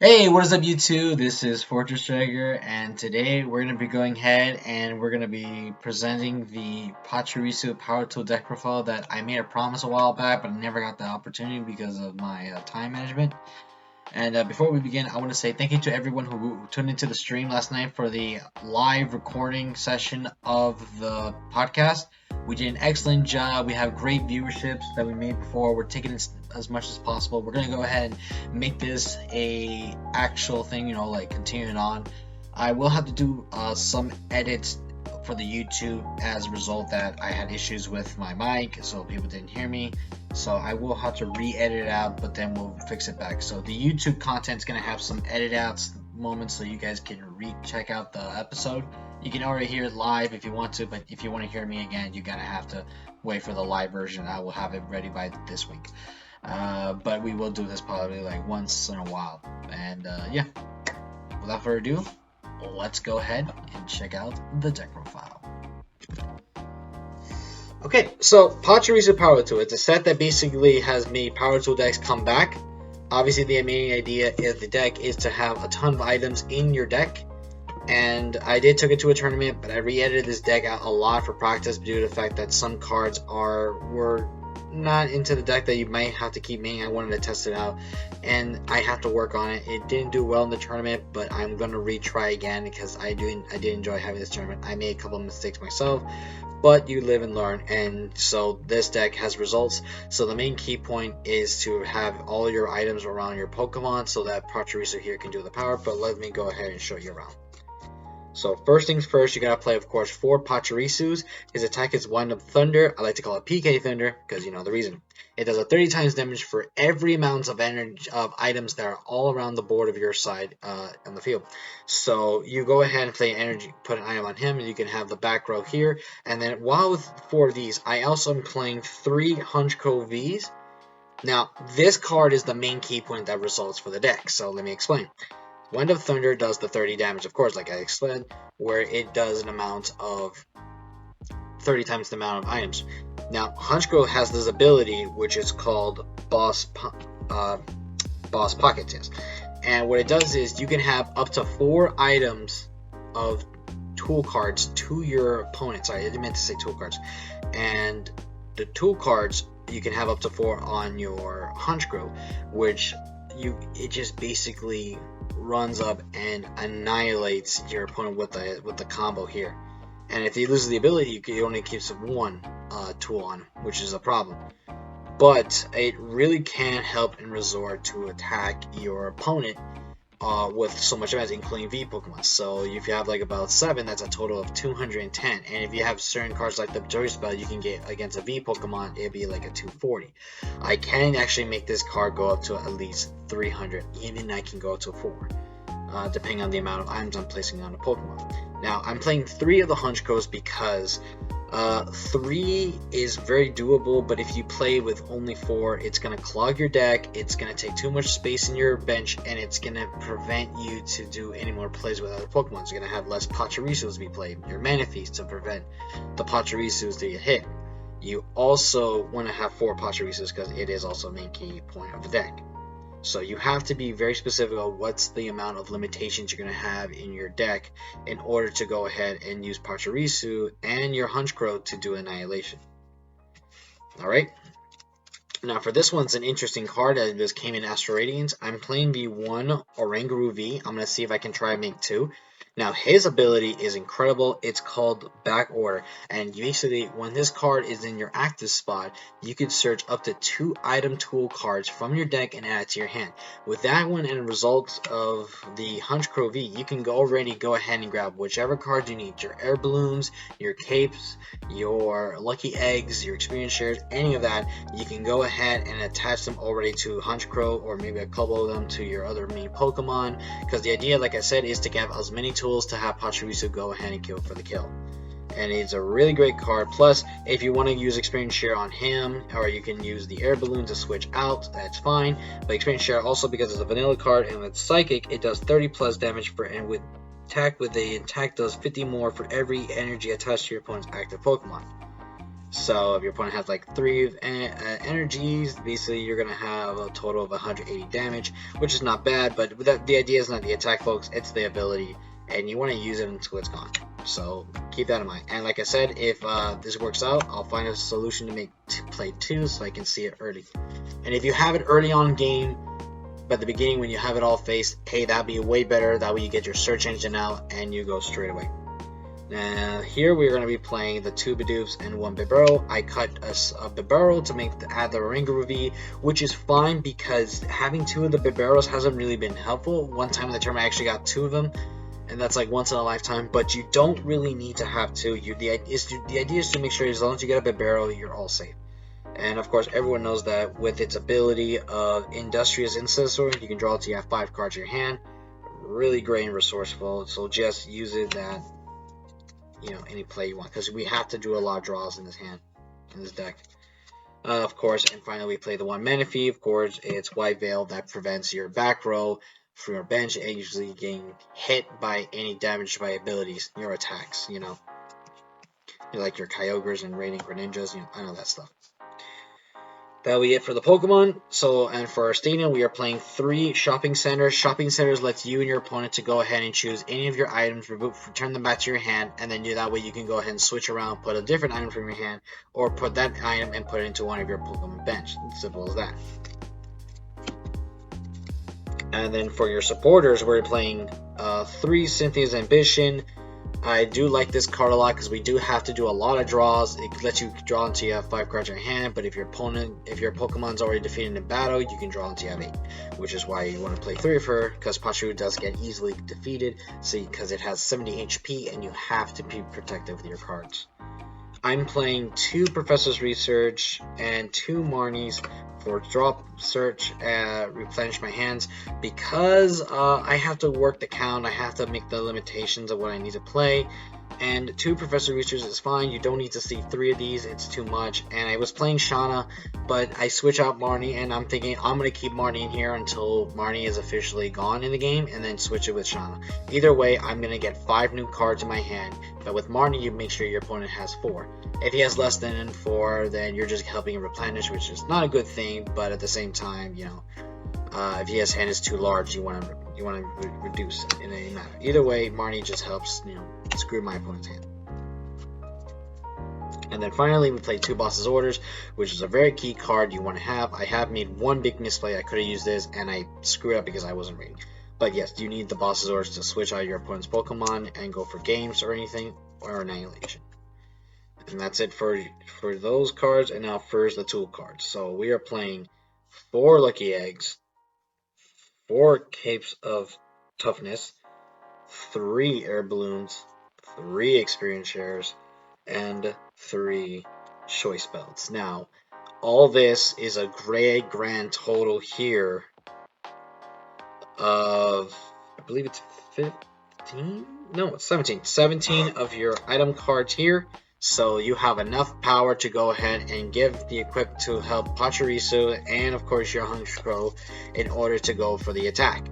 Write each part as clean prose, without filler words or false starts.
Hey, what is up, YouTube? This is Fortress Dragger, and today we're going to be going ahead and we're going to be presenting the Pachirisu Power Tool deck profile that I made a promise a while back, but I never got the opportunity because of my time management. And before we begin, I want to say thank you to everyone who tuned into the stream last night for the live recording session of the podcast. We did an excellent job. We have great viewerships that we made before. We're taking it as much as possible. We're gonna go ahead and make this a actual thing. Like continuing on. I will have to do some edits for the YouTube as a result that I had issues with my mic, so people didn't hear me. So I will have to re-edit it out, but then we'll fix it back. So the YouTube content is gonna have some edit outs moments, so you guys can check out the episode. You can already hear it live if you want to, but if you want to hear me again, you're gonna have to wait for the live version. I will have it ready by this week. But we will do this probably like once in a while. And yeah, without further ado, let's go ahead and check out the deck profile. Okay, so Pachirisu Power Tool. It's a set that basically has made Power Tool decks come back. Obviously, the main idea of the deck is to have a ton of items in your deck. And I did took it to a tournament, but I re-edited this deck out a lot for practice due to the fact that some cards were not into the deck that you might have to keep making. I wanted to test it out, and I have to work on it. It didn't do well in the tournament, but I'm gonna retry again because I did enjoy having this tournament. I made a couple of mistakes myself, but you live and learn, and so this deck has results. So the main key point is to have all your items around your Pokemon so that Pachirisu here can do the power. But let me go ahead and show you around. So first things first, you gotta play, of course, 4 Pachirisus. His attack is Wind Up Thunder. I like to call it PK Thunder because you know the reason. It does a 30 times damage for every amount of energy of items that are all around the board of your side on the field. So you go ahead and play energy, put an item on him, and you can have the back row here. And then while with 4 of these, I also am playing 3 Hunchco Vs. Now this card is the main key point that results for the deck. So let me explain. Wind of Thunder does the 30 damage, of course, like I explained, where it does an amount of 30 times the amount of items. Now, Hunchcrow has this ability, which is called Boss Pockets, yes. And what it does is you can have up to 4 items of tool cards to your opponent. Sorry, I didn't mean to say tool cards. And the tool cards, you can have up to 4 on your Hunchcrow, which it just basically runs up and annihilates your opponent with the combo here. And if he loses the ability, he only keeps 1 tool on, which is a problem. But it really can help and resort to attack your opponent with so much damage, including V Pokemon. So if you have like about 7, that's a total of 210. And if you have certain cards like the Pachirisu spell, you can get against a V Pokemon, it'd be like a 240. I can actually make this card go up to at least 300, even I can go up to 4. Depending on the amount of items I'm placing on a Pokemon. Now, I'm playing 3 of the Hunchcos because 3 is very doable, but if you play with only 4, it's going to clog your deck, it's going to take too much space in your bench, and it's going to prevent you to do any more plays with other Pokemon. You're going to have less Pachirisus to be played, your Manaphy's to prevent the Pachirisus to get hit. You also want to have 4 Pachirisus because it is also a main key point of the deck. So you have to be very specific on what's the amount of limitations you're going to have in your deck in order to go ahead and use Pachirisu and your Hunchcrow to do Annihilation. Alright, now for this one's an interesting card that just came in Astro Radiance. I'm playing the 1 Oranguru V. I'm going to see if I can try and make 2. Now his ability is incredible. It's called Back Order, and basically when this card is in your active spot, you can search up to 2 item tool cards from your deck and add it to your hand. With that one and a result of the Hunchcrow V, you can already go ahead and grab whichever card you need. Your air balloons, your capes, your lucky eggs, your experience shares, any of that, you can go ahead and attach them already to Hunchcrow or maybe a couple of them to your other main Pokemon, because the idea, like I said, is to have as many tools to have Pachirisu go ahead and kill for the kill. And it's a really great card. Plus, if you want to use experience share on him, or you can use the air balloon to switch out, that's fine. But experience share also, because it's a vanilla card, and with psychic it does 30 plus damage for, and with attack does 50 more for every energy attached to your opponent's active Pokemon. So if your opponent has like 3 energies, basically you're gonna have a total of 180 damage, which is not bad. But the idea is not the attack, folks; it's the ability, and you want to use it until it's gone. So keep that in mind. And like I said, if this works out, I'll find a solution to make play 2 so I can see it early. And if you have it early on game, but at the beginning when you have it all faced, hey, that'd be way better. That way you get your search engine out and you go straight away. Now here we're going to be playing the 2 dupes and 1 bibarel. I cut a bibarel to add the Ringaruvi, which is fine because having 2 of the bibarels hasn't really been helpful. One time in the tournament I actually got 2 of them, and that's like once in a lifetime. But you don't really need to have 2. The idea is to make sure as long as you get a bibarel, you're all safe. And of course, everyone knows that with its ability of Industrious Incessor, you can draw till you have 5 cards in your hand. Really great and resourceful. So just use it that, you know, any play you want, because we have to do a lot of draws in this deck. Of course, and finally we play the 1 Menifee. Of course, it's White Veil that prevents your back row from your bench and usually getting hit by any damage by abilities, your attacks. You know, like your Kyogres and Radiant Greninjas. You know, I know that stuff. That'll be it for the Pokemon. So, and for our stadium, we are playing 3 shopping centers. Shopping centers lets you and your opponent to go ahead and choose any of your items, return them back to your hand, and then that way you can go ahead and switch around, put a different item from your hand, or put that item and put it into one of your Pokemon bench. Simple as that. And then for your supporters, we're playing 3 Cynthia's Ambition. I do like this card a lot because we do have to do a lot of draws. It lets you draw until you have 5 cards in your hand, but if your Pokemon's already defeated in battle, you can draw until you have 8, which is why you want to play 3 of her, because Pachirisu does get easily defeated, because it has 70 HP and you have to be protective with your cards. I'm playing 2 Professor's Research and 2 Marnies for drop search, replenish my hands, because I have to work the count. I have to make the limitations of what I need to play, and 2 Professor Research is fine. You don't need to see 3 of these, it's too much. And I was playing Shauna, but I switch out Marnie, and I'm thinking I'm going to keep Marnie in here until Marnie is officially gone in the game, and then switch it with Shauna. Either way, I'm going to get 5 new cards in my hand, but with Marnie, you make sure your opponent has 4. If he has less than 4, then you're just helping him replenish, which is not a good thing, but at the same time, you know, if his hand is too large, you want to reduce it in any matter. Either way, Marnie just helps, you know, screw my opponent's hand. And then finally, we play 2 Boss's Orders, which is a very key card you want to have. I have made 1 big misplay. I could have used this, and I screwed up because I wasn't reading. But yes, you need the Boss's Orders to switch out your opponent's Pokemon and go for games or anything, or Annihilation. And that's it for those cards. And now first the tool cards. So we are playing 4 Lucky Eggs, 4 Capes of Toughness, 3 Air Balloons, 3 Experience Shares, and 3 Choice Belts. Now, all this is a great grand total here of, I believe it's 15? No, it's 17. 17 of your item cards here. So you have enough power to go ahead and give the equip to help Pachirisu and of course your Honchkrow in order to go for the attack.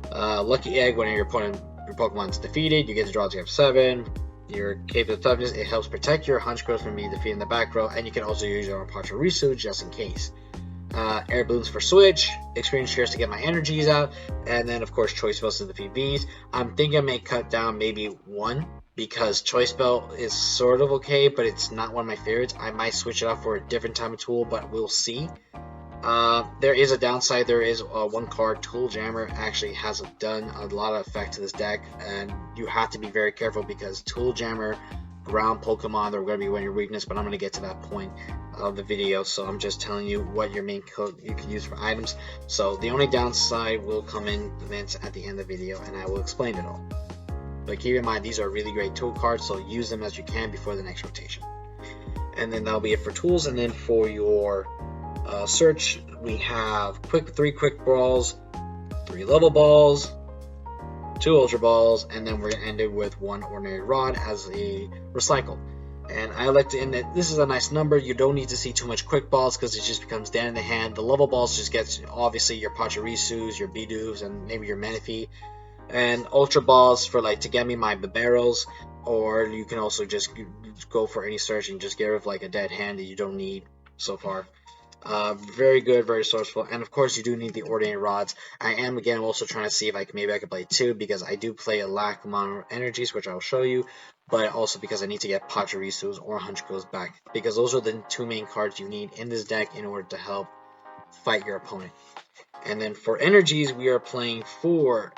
Lucky Egg, when your Pokemon's defeated, you get to draw to have 7. Your Cape of Toughness, it helps protect your Honchkrow from being defeated in the back row, and you can also use your Pachirisu just in case. Air Balloons for switch, Experience Shares to get my energies out, and then of course Choice Belts to defeat bees. I'm thinking I may cut down maybe 1, because Choice Belt is sort of okay, but it's not one of my favorites. I might switch it out for a different type of tool, but we'll see. There is a downside. There is 1 card, Tool Jammer, actually has done a lot of effect to this deck, and you have to be very careful because Tool Jammer, ground Pokemon, they're going to be one of your weakness, but I'm going to get to that point of the video, so I'm just telling you what your main code you can use for items. So the only downside will come in events at the end of the video, and I will explain it all. But keep in mind, these are really great tool cards, so use them as you can before the next rotation. And then that'll be it for tools. And then for your search, we have 3 quick balls, 3 level balls, 2 ultra balls, and then we're going to end it with 1 ordinary rod as a recycle. And I like to end it, this is a nice number. You don't need to see too much quick balls because it just becomes dead in the hand. The level balls just gets obviously your Pachirisus, your Bidoof, and maybe your Menifee. And ultra balls for like to get me my bibarels, or you can also just go for any search and just get rid of like a dead hand that you don't need so far. Very good, very resourceful, and of course you do need the Ordinary Rods. I am again also trying to see if maybe I could play 2, because I do play a lack amount of energies, which I'll show you, but also because I need to get Pachirisus or Hunchkos back, because those are the 2 main cards you need in this deck in order to help fight your opponent. And then for energies, we are playing 4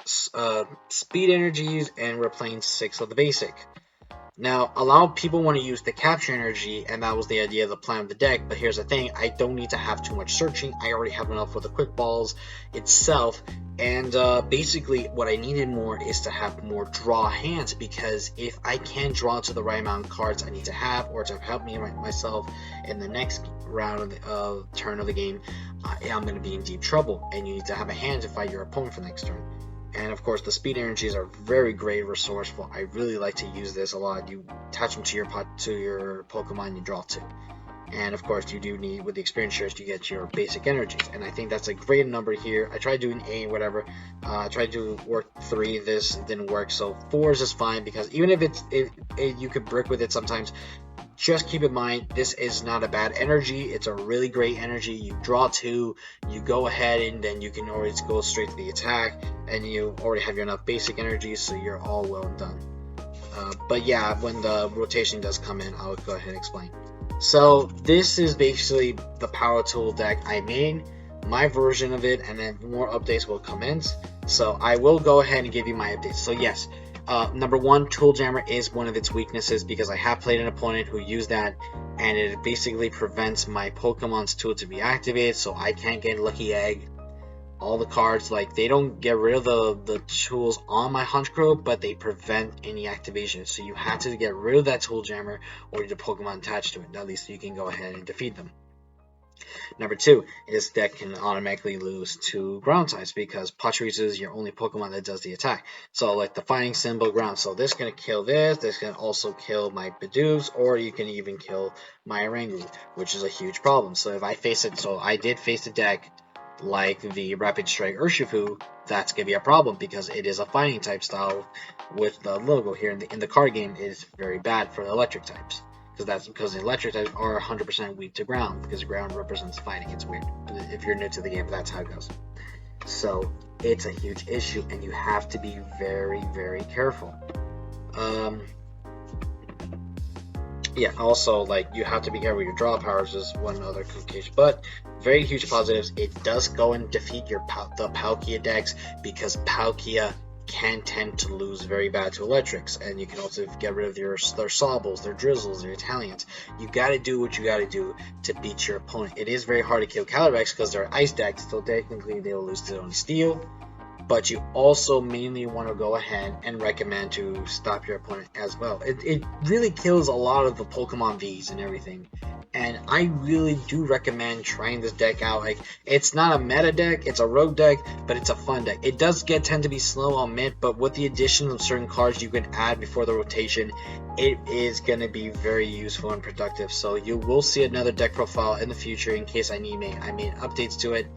speed energies, and we're playing 6 of the basic. Now, a lot of people want to use the capture energy, and that was the idea of the plan of the deck, but here's the thing, I don't need to have too much searching. I already have enough with the quick balls itself, and basically what I needed more is to have more draw hands, because if I can't draw to the right amount of cards I need to have, or to help me myself in the next round of the turn of the game, I'm going to be in deep trouble, and you need to have a hand to fight your opponent for the next turn. And of course, the speed energies are very great, resourceful. I really like to use this a lot. You attach them to your Pokemon, you draw 2. And of course, you do need, with the experience shares, to get your basic energies. And I think that's a great number here. I tried doing 8, whatever. I tried to work 3. This didn't work, so 4 is just fine, because even if you could brick with it sometimes, just keep in mind, this is not a bad energy. It's a really great energy. You draw 2, you go ahead, and then you can always go straight to the attack, and you already have enough basic energy, so you're all well done. But yeah, when the rotation does come in, I'll go ahead and explain. So this is basically the power tool deck I made, my version of it, and then more updates will come in. So I will go ahead and give you my updates. So yes, number 1, Tool Jammer is one of its weaknesses, because I have played an opponent who used that, and it basically prevents my Pokemon's tool to be activated, so I can't get Lucky Egg. All the cards, like, they don't get rid of the tools on my Honchkrow, but they prevent any activation, so you have to get rid of that Tool Jammer or the Pokemon attached to it, at least you can go ahead and defeat them. Number 2, this deck can automatically lose to ground types, because Pachirisu is your only Pokemon that does the attack. So like the fighting symbol ground, so this can kill this can also kill my Bidoof, or you can even kill my Rangoon, which is a huge problem. So if I face it, so I did face a deck like the Rapid Strike Urshifu, that's gonna be a problem, because it is a fighting type style, with the logo here in the card game is very bad for the electric types. Because the electric types are 100% weak to ground, because ground represents fighting. It's weird if you're new to the game, but that's how it goes. So it's a huge issue, and you have to be very, very careful. Yeah, also, like, you have to be careful with your draw powers is one other complication, but very huge positives. It does go and defeat the Palkia decks, because Palkia can tend to lose very bad to electrics, and you can also get rid of their Sobbles, their Drizzles, their Italians. You gotta do what you gotta do to beat your opponent. It is very hard to kill Calyrex, because they're ice decks, so technically they'll lose to only steel, but you also mainly want to go ahead and recommend to stop your opponent as well. It really kills a lot of the Pokemon Vs and everything, and I really do recommend trying this deck out. Like, it's not a meta deck, it's a rogue deck, but it's a fun deck. It does tend to be slow on mid, but with the addition of certain cards you can add before the rotation, it is going to be very useful and productive. So you will see another deck profile in the future in case I made updates to it.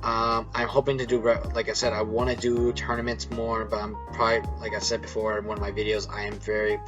I'm hoping to do, like I said, I want to do tournaments more, but I'm probably, like I said before in one of my videos, I am very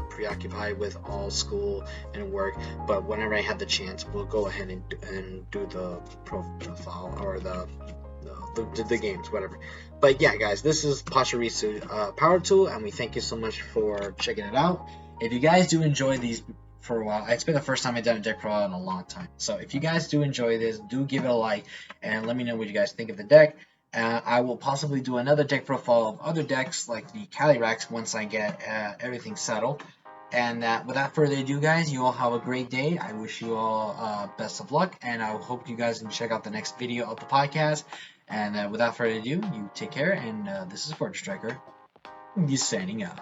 preoccupied with all school and work, but whenever I have the chance, we'll go ahead and do the profile, or the games, whatever. But yeah, guys, this is Pachirisu Power Tool, and we thank you so much for checking it out. If you guys do enjoy these for a while, it's been the first time I've done a deck profile in a long time, so if you guys do enjoy this, do give it a like and let me know what you guys think of the deck. I will possibly do another deck profile of other decks like the Calyrex once I get everything settled. And without further ado, guys, you all have a great day. I wish you all best of luck, and I hope you guys can check out the next video of the podcast. And without further ado, you take care, and this is Fortune Striker, signing off.